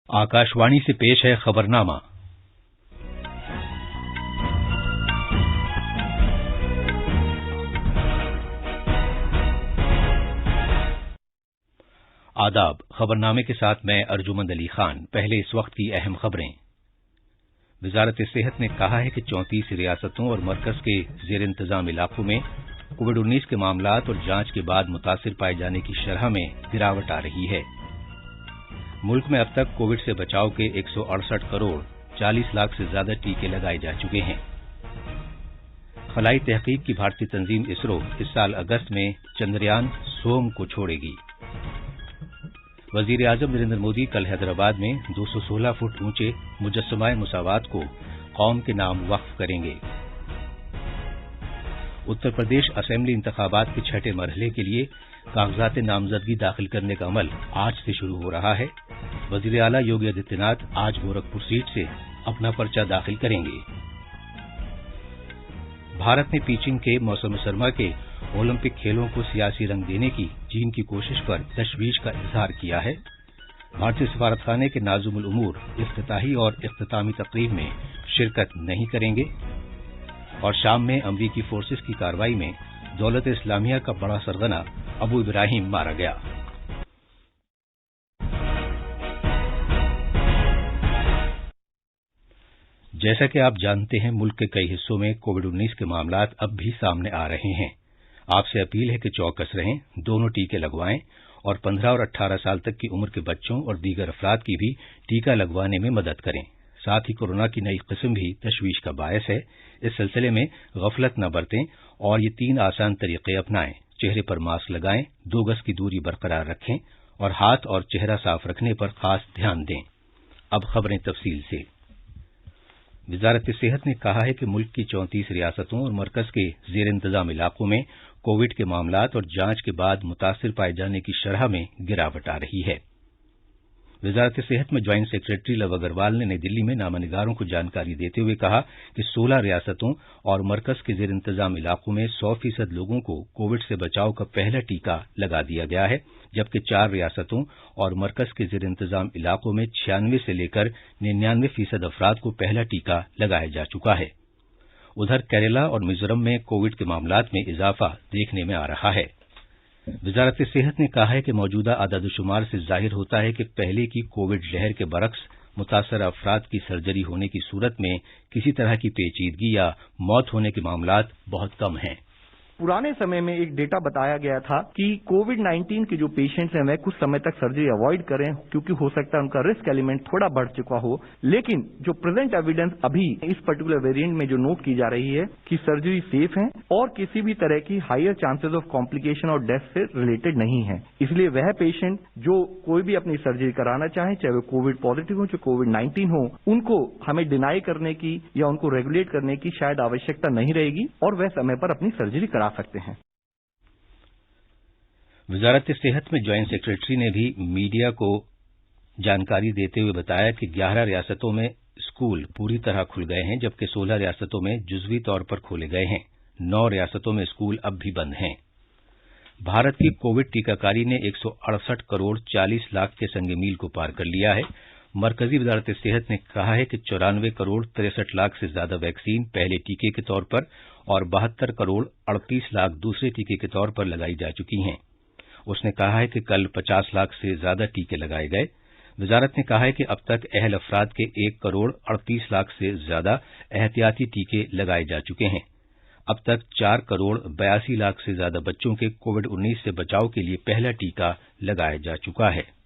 आकाशवाणी से पेश है खबरनामा। आदाब। खबरनामे के साथ मैं अर्जुमंद अली खान। पहले इस वक्त की अहम खबरें। वजारत सेहत ने कहा है कि 34 रियासतों और मरकज के जेर इंतजाम इलाकों में कोविड-19 के मामलात और जांच के बाद मुतासिर पाए जाने की शरह में गिरावट आ रही है। मुल्क में अब तक कोविड से बचाव के 168 करोड़ 40 लाख से ज्यादा टीके लगाए जा चुके हैं। खलाई तहकीक की भारतीय तंजीम इसरो इस साल अगस्त में चंद्रयान सोम को छोड़ेगी। वजीर आजम नरेंद्र मोदी कल हैदराबाद में 216 फुट ऊंचे मुजस्समाए मुसावात को कौम के नाम वक्फ करेंगे। उत्तर प्रदेश असेंबली इंतखाबात के छठे मरहले के लिए कागजात नामजदगी दाखिल करने का अमल आज से शुरू हो रहा है। वजीर आला योगी आदित्यनाथ आज गोरखपुर सीट से अपना पर्चा दाखिल करेंगे। भारत ने पीचिंग के मौसम सरमा के ओलंपिक खेलों को सियासी रंग देने की चीन की कोशिश पर तशवीश का इजहार किया है। भारतीय सफारतखाने के नाज़ुमुल उमूर इफ्तिताही और इख्तितामी तकरीब में शिरकत नहीं करेंगे। और शाम में अमरीकी फोर्सेस की कार्रवाई में दौलत इस्लामिया का बड़ा सरगना अबू इब्राहिम मारा गया। जैसा कि आप जानते हैं, मुल्क के कई हिस्सों में कोविड-19 के मामलात अब भी सामने आ रहे हैं। आपसे अपील है कि चौकस रहें, दोनों टीके लगवाएं और 15 और 18 साल तक की उम्र के बच्चों और दीगर अफराद की भी टीका लगवाने में मदद करें। साथ ही कोरोना की नई किस्म भी तशवीश का बायस है। इस सिलसिले में गफलत न बरतें और ये 3 आसान तरीके अपनाएं। चेहरे पर मास्क लगाएं, 2 गज की दूरी बरकरार रखें और हाथ और चेहरा साफ रखने पर खास ध्यान दें। अब खबरें तफसील से। वजारत सेहत ने कहा है कि मुल्क की 34 रियासतों और मरकज के जेर इंतजाम इलाकों में कोविड के मामलात और जांच के बाद मुतासिर पाए जाने की शरह में गिरावट आ रही है। वजारत सेहत में ज्वाइंट सेक्रेटरी लव अग्रवाल ने नई दिल्ली में नामानिगारों को जानकारी देते हुए कहा कि 16 रियासतों और मरकज के जेर इंतजाम इलाकों में 100% लोगों को कोविड से बचाव का पहला टीका लगा दिया गया है, जबकि 4 रियासतों और मरकज के जेर इंतजाम इलाकों में 96 से लेकर 99% अफराद को पहला टीका लगाया जा चुका है। उधर केरला और मिजोरम में कोविड के मामलात में इजाफा देखने में आ रहा है। वजारत सेहत ने कहा है कि मौजूदा आदादोशुमार से जाहिर होता है कि पहले की कोविड लहर के बरक्स मुतासरा अफराद की सर्जरी होने की सूरत में किसी तरह की पेचीदगी या मौत होने के मामलात बहुत कम हैं। पुराने समय में एक डेटा बताया गया था कि कोविड-19 के जो पेशेंट्स हैं वह कुछ समय तक सर्जरी अवॉइड करें क्योंकि हो सकता है उनका रिस्क एलिमेंट थोड़ा बढ़ चुका हो। लेकिन जो प्रेजेंट एविडेंस अभी इस पर्टिकुलर वेरिएंट में जो नोट की जा रही है कि सर्जरी सेफ है और किसी भी तरह की हायर चांसेस ऑफ कॉम्प्लिकेशन और डेथ से रिलेटेड नहीं है। इसलिए वह पेशेंट जो कोई भी अपनी सर्जरी कराना चाहे, चाहे वो कोविड पॉजिटिव हो, चाहे कोविड-19 हो, उनको हमें डिनाई करने की या उनको रेगुलेट करने की शायद आवश्यकता नहीं रहेगी और वह समय पर अपनी सर्जरी करा सकते हैं। वजारत सेहत में ज्वाइंट सेक्रेटरी ने भी मीडिया को जानकारी देते हुए बताया कि 11 रियासतों में स्कूल पूरी तरह खुल गए हैं, जबकि 16 रियासतों में जुजवी तौर पर खोले गए हैं। 9 रियासतों में स्कूल अब भी बंद हैं। भारत की कोविड टीकाकारी ने 168 करोड़ 40 लाख के संग मील को पार कर लिया है। मरकजी वजारत सेहत ने कहा है कि 94 करोड़ 63 लाख से ज्यादा वैक्सीन पहले टीके के तौर पर और 72 करोड़ 38 लाख दूसरे टीके के तौर पर लगाई जा चुकी हैं। उसने कहा है कि कल 50 लाख से ज्यादा टीके लगाए गए। वजारत ने कहा है कि अब तक अहल अफराद के 1 करोड़ 38 लाख से ज्यादा एहतियाती टीके लगाए जा चुके हैं। अब तक 4 करोड़ 82 लाख से ज्यादा बच्चों के कोविड-19 से बचाव के लिए पहला टीका लगाया जा चुका है।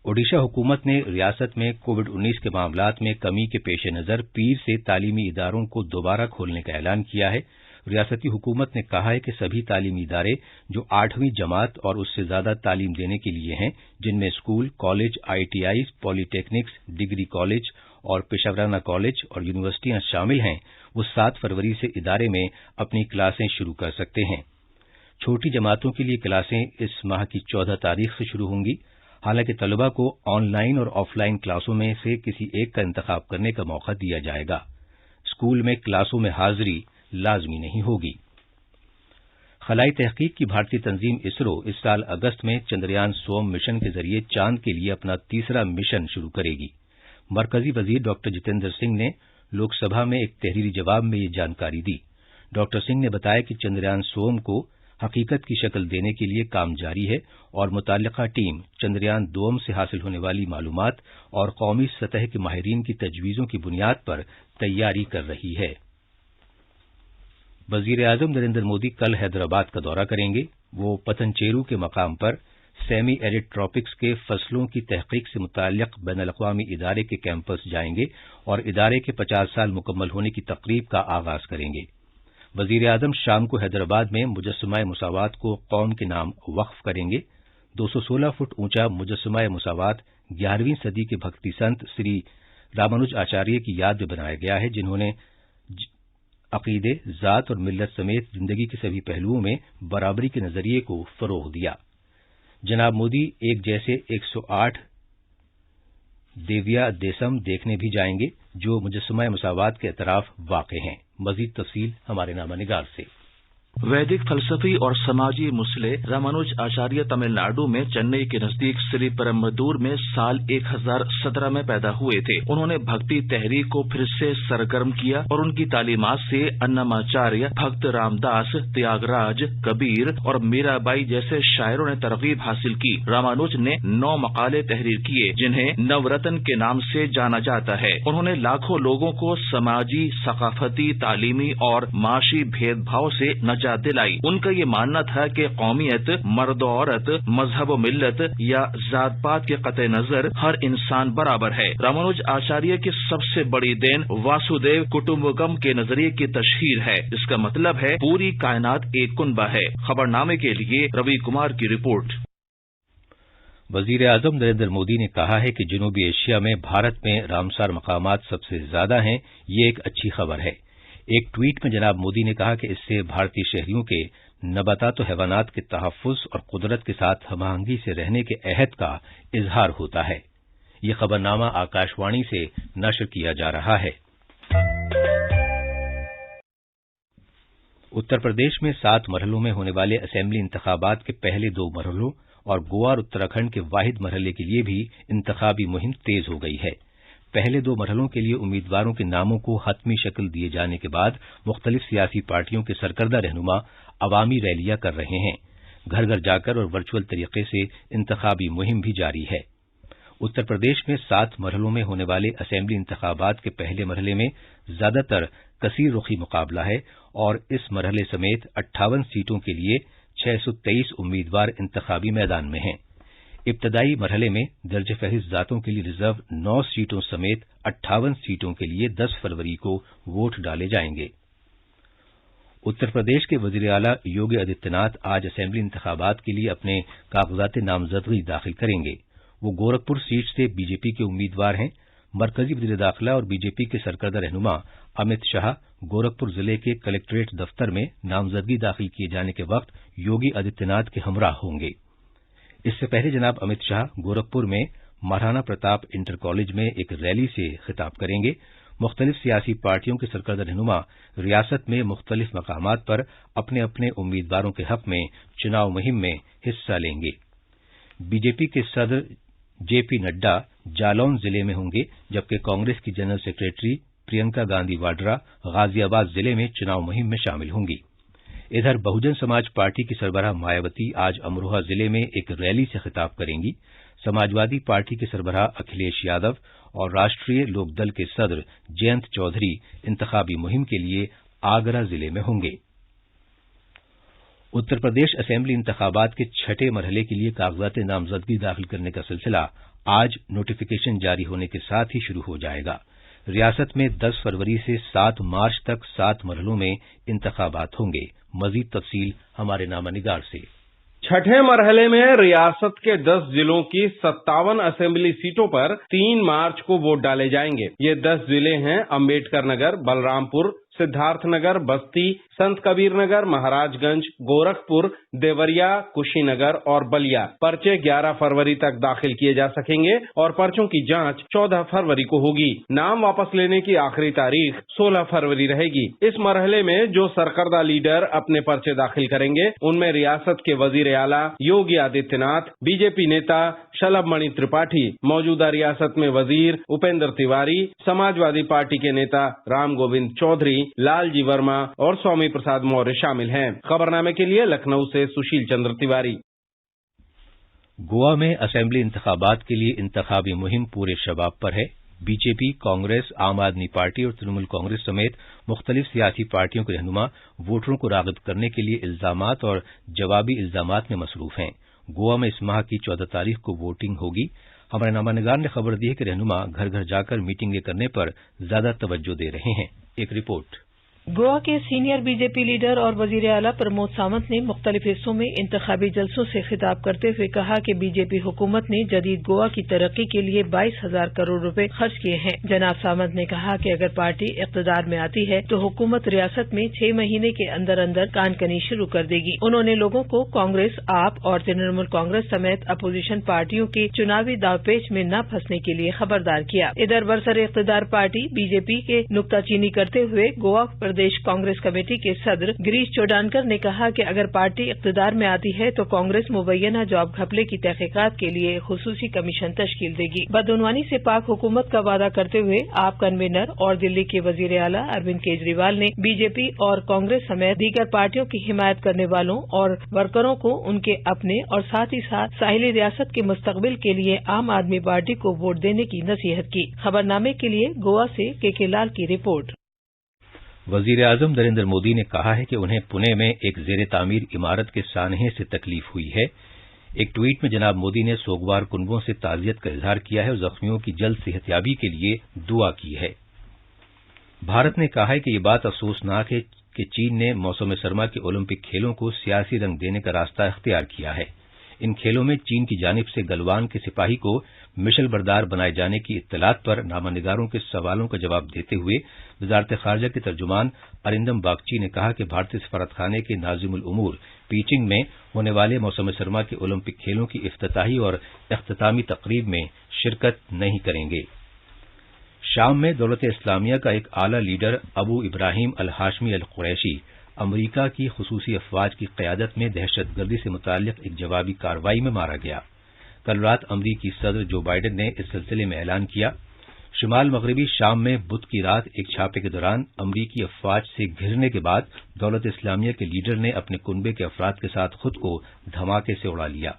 ओडिशा हुकूमत ने रियासत में कोविड-19 के मामलात में कमी के पेश नजर पीर से तालीमी इदारों को दोबारा खोलने का ऐलान किया है। रियासती हुकूमत ने कहा है कि सभी तालीमी इदारे जो 8वीं जमात और उससे ज्यादा तालीम देने के लिए हैं, जिनमें school, college, ITIs, polytechnics, degree college और पेशेवराना कॉलेज और यूनिवर्सिटियां शामिल हैं, वो 7 फरवरी से इदारे में अपनी क्लासें शुरू कर सकते हैं। छोटी जमातों के लिए क्लासें इस माह की 14 तारीख से शुरू होंगी। हालांकि तलबा को ऑनलाइन और ऑफलाइन क्लासों में से किसी एक का इंतखाब करने का मौका दिया जाएगा। स्कूल में क्लासों में हाजिरी लाजमी नहीं होगी। خلائی تحقیق کی بھارتی تنظیم اسرو اس سال اگست میں چندریان سوم مشن کے ذریعے چاند کے لیے اپنا تیسرا مشن شروع کرے گی۔ مرکزی وزیر ڈاکٹر جتیندر سنگھ نے لوک سبھا میں ایک تحریری جواب میں یہ جانکاری دی۔ ڈاکٹر سنگھ نے بتایا کہ چندریان سوم کو حقیقت کی شکل دینے کے لیے کام جاری ہے اور متعلقہ ٹیم چندریان دوم سے حاصل ہونے والی معلومات اور قومی سطح کے ماہرین کی تجویزوں کی بنیاد پر تیاری کر رہی ہے۔ وزیر اعظم نریندر مودی کل حیدرآباد کا دورہ کریں گے۔ وہ پتن چیرو کے مقام پر سیمی ایرڈ ٹراپکس کے فصلوں کی تحقیق سے متعلق بین الاقوامی ادارے کے کیمپس جائیں گے اور ادارے کے 50 سال مکمل ہونے کی تقریب کا آغاز کریں گے۔ وزیر اعظم شام کو حیدرآباد میں مجسمہ مساوات کو قوم کے نام وقف کریں گے۔ 216 فٹ اونچا مجسمہ مساوات 11ویں صدی کے بھکتی سنت سری رامانج آچاریہ کی یاد میں بنایا گیا ہے، جنہوں نے عقیدے، ذات اور ملت سمیت زندگی کے سبھی پہلوؤں میں برابری کے نظریے کو فروغ دیا۔ جناب مودی ایک جیسے 108 دیویا دیسم دیکھنے بھی جائیں گے جو مجسمہ مساوات کے اطراف واقع ہیں۔ مزید تفصیل ہمارے نامہ نگار سے۔ ویدک فلسفی اور سماجی مسلح رامانج آچاریہ تمل ناڈو میں چنئی کے نزدیک سری پرمبدور میں سال 1017 میں پیدا ہوئے تھے۔ انہوں نے بھکتی تحریک کو پھر سے سرگرم کیا اور ان کی تعلیمات سے انماچاریہ، بھکت رام داس، تیاگ راج، کبیر اور میرا بائی جیسے شاعروں نے ترغیب حاصل کی۔ رامانج نے 9 مقالے تحریر کیے جنہیں نورتن کے نام سے جانا جاتا ہے۔ انہوں نے لاکھوں لوگوں کو سماجی، ثقافتی، تعلیمی اور معاشی بھید بھاؤ سے نجات دلائی۔ ان کا یہ ماننا تھا کہ قومیت، مرد و عورت، مذہب و ملت یا ذات پات کے قطع نظر ہر انسان برابر ہے۔ رامانج آچاریہ کی سب سے بڑی دین واسودیو کٹمبکم کے نظریے کی تشہیر ہے۔ اس کا مطلب ہے پوری کائنات ایک کنبہ ہے۔ خبر نامے کے لیے روی کمار کی رپورٹ۔ وزیر اعظم نریندر مودی نے کہا ہے کہ جنوبی ایشیا میں بھارت میں رامسار مقامات سب سے زیادہ ہیں، یہ ایک اچھی خبر ہے۔ ایک ٹویٹ میں جناب مودی نے کہا کہ اس سے بھارتی شہریوں کے نباتات و حیوانات کے تحفظ اور قدرت کے ساتھ ہم آہنگی سے رہنے کے عہد کا اظہار ہوتا ہے۔ یہ خبرنامہ آکاش وانی سے نشر کیا جا رہا ہے۔ اتر پردیش میں 7 مرحلوں میں ہونے والے اسمبلی انتخابات کے پہلے 2 مرحلوں اور گوا اور اتراکھنڈ کے واحد مرحلے کے لیے بھی انتخابی مہم تیز ہو گئی ہے۔ پہلے 2 مرحلوں کے لیے امیدواروں کے ناموں کو حتمی شکل دیے جانے کے بعد مختلف سیاسی پارٹیوں کے سرکردہ رہنما عوامی ریلیاں کر رہے ہیں۔ گھر گھر جا کر اور ورچوئل طریقے سے انتخابی مہم بھی جاری ہے۔ اتر پردیش میں 7 مرحلوں میں ہونے والے اسمبلی انتخابات کے پہلے مرحلے میں زیادہ تر کثیر رخی مقابلہ ہے اور اس مرحلے سمیت 58 سیٹوں کے لیے 623 امیدوار انتخابی میدان میں ہیں۔ ابتدائی مرحلے میں درج فہرست ذاتوں کے لیے ریزرو 9 سیٹوں سمیت 58 سیٹوں کے لیے 10 فروری کو ووٹ ڈالے جائیں گے۔ اتر پردیش کے وزیر اعلیٰ یوگی آدتیہ ناتھ آج اسمبلی انتخابات کے لیے اپنے کاغذات نامزدگی داخل کریں گے۔ وہ گورکھپور سیٹ سے بی جے پی کے امیدوار ہیں۔ مرکزی وزیر داخلہ اور بی جے پی کے سرکردہ رہنما امت شاہ گورکھپور ضلع کے کلکٹریٹ دفتر میں نامزدگی داخل کیے جانے کے وقت یوگی آدتیہ ناتھ کے ہمراہ ہوں گے۔ اس سے پہلے جناب امت شاہ گورکھپور میں مہارانا پرتاپ انٹر کالج میں ایک ریلی سے خطاب کریں گے۔ مختلف سیاسی پارٹیوں کے سرکردہ رہنما ریاست میں مختلف مقامات پر اپنے اپنے امیدواروں کے حق میں چناؤ مہم میں حصہ لیں گے۔ بی جے پی کے صدر جے پی نڈا جالون ضلع میں ہوں گے، جبکہ کانگریس کی جنرل سیکریٹری پرینکا گاندھی واڈرا غازی آباد ضلع میں چناؤ مہم میں شامل ہوں گی۔ ادھر بہوجن سماج پارٹی کی سربراہ مایاوتی آج امروہہ ضلع میں ایک ریلی سے خطاب کریں گی۔ سماجوادی پارٹی کے سربراہ اکھلیش یادو اور راشٹریہ لوک دل کے صدر جینت چودھری انتخابی مہم کے لیے آگرہ ضلع میں ہوں گے۔ اتر پردیش اسمبلی انتخابات کے 6 مرحلے کے لیے کاغذات نامزدگی داخل کرنے کا سلسلہ آج نوٹیفیکیشن جاری ہونے کے ساتھ ہی شروع ہو جائے گا۔ ریاست میں 10 فروری سے 7 مارچ تک 7 مرحلوں میں انتخابات ہوں گے۔ مزید تفصیل ہمارے نامہ نگار سے۔ چھٹے مرحلے میں ریاست کے 10 ضلعوں کی 57 اسمبلی سیٹوں پر 3 مارچ کو ووٹ ڈالے جائیں گے۔ یہ 10 ضلع ہیں امبیڈکر نگر، بلرام پور، सिद्धार्थ नगर, बस्ती, संत कबीर नगर, महाराजगंज, गोरखपुर, देवरिया, कुशीनगर और बलिया पर्चे 11 फरवरी तक दाखिल किए जा सकेंगे और पर्चों की जांच 14 फरवरी को होगी। नाम वापस लेने की आखिरी तारीख 16 फरवरी रहेगी। इस मरहले में जो सरकर्दा लीडर अपने पर्चे दाखिल करेंगे उनमें रियासत के वजीर आला योगी आदित्यनाथ, बीजेपी नेता शलभ मणि त्रिपाठी, मौजूदा रियासत में वजीर उपेंद्र तिवारी, समाजवादी पार्टी के नेता राम गोविंद चौधरी, लालजी वर्मा और स्वामी प्रसाद मौर्य शामिल हैं। खबरनामे के लिए लखनऊ से सुशील चंद्र तिवारी। गोवा में असेंबली इंतखाबात के लिए इंतखाबी मुहिम पूरे शबाब पर है। बीजेपी, कांग्रेस, आम आदमी पार्टी और तृणमूल कांग्रेस समेत मुख्तलिफ सियासी पार्टियों के रहनुमा वोटरों को राग़िब करने के लिए इल्जामात और जवाबी इल्जामात में मसरूफ हैं। गोवा में इस माह की 14 तारीख को वोटिंग होगी। हमारे नामानिगार ने खबर दी है कि रहनुमा घर घर जाकर मीटिंगें करने पर ज्यादा तवज्जो दे रहे हैं। एक रिपोर्ट। गोवा के सीनियर बीजेपी लीडर और वजीर आला प्रमोद सावंत ने मुख्तलिफ हिस्सों में इंतखाबी जलसों से खिताब करते हुए कहा कि बीजेपी हुकूमत ने जदीद गोवा की तरक्की के लिए 22,000 करोड़ रुपए खर्च किए हैं। जनाब सावंत ने कहा कि अगर पार्टी इक़्तिदार में आती है तो हुकूमत रियासत में 6 महीने के अंदर अंदर कानकनी शुरू कर देगी। उन्होंने लोगों को कांग्रेस, आप और तृणमूल कांग्रेस समेत अपोजिशन पार्टियों के चुनावी दावपेच में न फंसने के लिए खबरदार किया। इधर बरसर इक़्तिदार पार्टी बीजेपी के नुक्ताचीनी करते हुए गोवा प्रदेश कांग्रेस कमेटी के सदर गिरीश चोडानकर ने कहा कि अगर पार्टी इक़्तिदार में आती है तो कांग्रेस मुबैना जॉब घपले की तहकीकात के लिए खुसूसी कमीशन तश्कील देगी। बदउनवानी से पाक हुकूमत का वादा करते हुए आप कन्वीनर और दिल्ली के वजीर आला अरविंद केजरीवाल ने बीजेपी और कांग्रेस समेत दीगर पार्टियों की हिमायत करने वालों और वर्करों को उनके अपने और साथ ही साथ साहिली रियासत के मुस्तकबिल के लिए आम आदमी पार्टी को वोट देने की नसीहत की। खबरनामे के लिए गोवा से के लाल की रिपोर्ट। वजीर आजम नरेंद्र मोदी ने कहा है कि उन्हें पुणे में एक जेर तामीर इमारत के सानहे से तकलीफ हुई है। एक ट्वीट में जनाब मोदी ने सोगवार कुनबों से ताजियत का इजहार किया है और जख्मियों की जल्द सेहतयाबी के लिए दुआ की है। भारत ने कहा है कि ये बात अफसोसनाक है कि चीन ने मौसम सरमा के ओलंपिक खेलों को सियासी रंग देने का रास्ता इख्तियार किया है। इन खेलों में चीन की जानिब से गलवान के सिपाही को मिशल बरदार बनाए जाने की इत्तलात पर नामानिगारों के सवालों का जवाब देते हुए वजारत खारजा के तर्जुमान अरिंदम बागची ने कहा कि भारतीय सफारतखाने के नाजिमुल उमूर पीचिंग में होने वाले मौसम सरमा के ओलंपिक खेलों की इफ्तिताही और इख्तितामी तकरीब में शिरकत नहीं करेंगे। शाम में दौलत इस्लामिया का एक आला लीडर अबू इब्राहिम अल हाशमी अल कुरैशी अमरीका की खुसूसी अफवाज की क़यादत में दहशतगर्दी से मुताल्लिक एक जवाबी कार्रवाई में मारा गया। कल रात अमरीकी सदर जो बाइडेन ने इस सिलसिले में ऐलान किया। शिमाल मगरबी शाम में बुध की रात एक छापे के दौरान अमरीकी अफवाज से घिरने के बाद दौलत इस्लामिया के लीडर ने अपने कुनबे के अफराद के साथ खुद को धमाके से उड़ा लिया।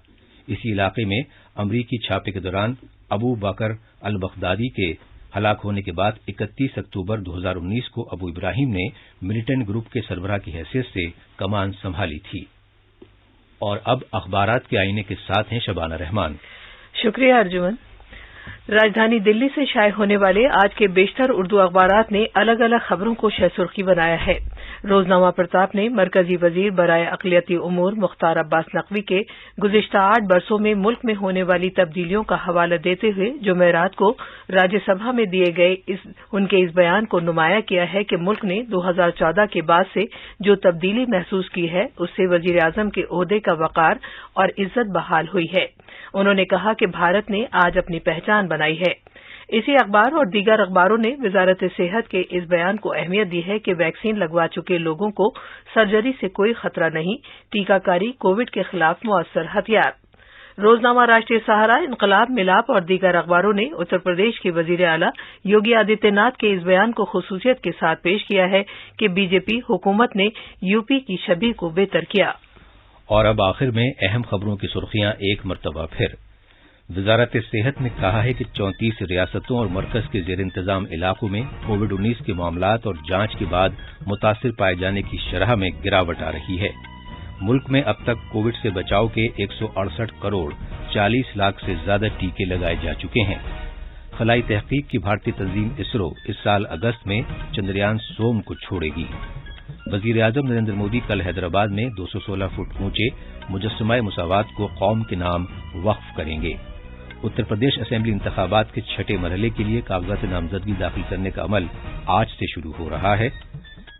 इसी इलाके में अमरीकी छापे के दौरान अबू बकर अल बगदादी के हलाक होने के बाद 31 अक्टूबर 2019 को अबू इब्राहिम ने मिलिटेंट ग्रुप के सरबराह की हैसियत से कमान संभाली थी। और अब अखबारात के आईने के साथ हैं शबाना रहमान। शुक्रिया अर्जुन। राजधानी दिल्ली से शाये होने वाले आज के बेशतर उर्दू अखबारात ने अलग अलग खबरों को शहसुर्खी बनाया है। रोजनामा प्रताप ने मरकजी वजीर बराए अक़लियती उमूर मुख्तार अब्बास नकवी के गुज़िश्ता 8 बरसों में मुल्क में होने वाली तब्दीलियों का हवाला देते हुए जुमेरात को राज्यसभा में दिए गए उनके इस बयान को नुमाया किया है कि मुल्क ने 2014 के बाद से जो तब्दीली महसूस की है उससे वजीर आजम के ओहदे का वक़ार और इज्जत बहाल हुई है। उन्होंने कहा कि भारत ने आज अपनी पहचान बनाई है। इसी अखबार और दीगर अखबारों ने वजारत सेहत के इस बयान को अहमियत दी है कि वैक्सीन लगवा चुके लोगों को सर्जरी से कोई खतरा नहीं, टीकाकारी कोविड के खिलाफ मुअस्सर हथियार। रोजनामा राष्ट्रीय सहारा, इनकलाब, मिलाप और दीगर अखबारों ने उत्तर प्रदेश के वजीर आला योगी आदित्यनाथ के इस बयान को खुसूसियत के साथ पेश किया है कि बीजेपी हुकूमत ने यूपी की छवि को बेहतर किया। और अब आखिर में अहम खबरों की सुर्खियां एक मरतबा फिर। वजारत सेहत ने कहा है कि 34 रियासतों और मरकज के जेर इंतजाम इलाकों में कोविड-19 के मामलात और जांच के बाद मुतासिर पाए जाने की शरह में गिरावट आ रही है। मुल्क में अब तक कोविड से बचाव के 168 करोड़ 40 लाख से ज्यादा टीके लगाए जा चुके हैं। खलाई तहकीक की भारतीय तंजीम इसरो इस साल अगस्त में चंद्रयान सोम को छोड़ेगी। वजीर आजम नरेंद्र मोदी कल हैदराबाद में 216 फुट ऊंचे मुजस्समा मुसावात को कौम के नाम वक्फ करेंगे। उत्तर प्रदेश असेंबली इंतखाबात के छठे मरहले के लिए कागजात नामजदगी दाखिल करने का अमल आज से शुरू हो रहा है।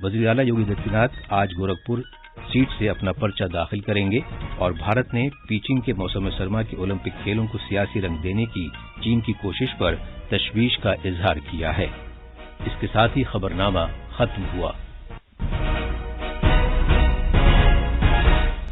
वजीर आला योगी आदित्यनाथ आज गोरखपुर सीट से अपना पर्चा दाखिल करेंगे और भारत ने बीजिंग के मौसम सरमा के ओलंपिक खेलों को सियासी रंग देने की चीन की कोशिश पर तशवीश का इजहार किया है। इसके साथ ही खबरनामा खत्म हुआ।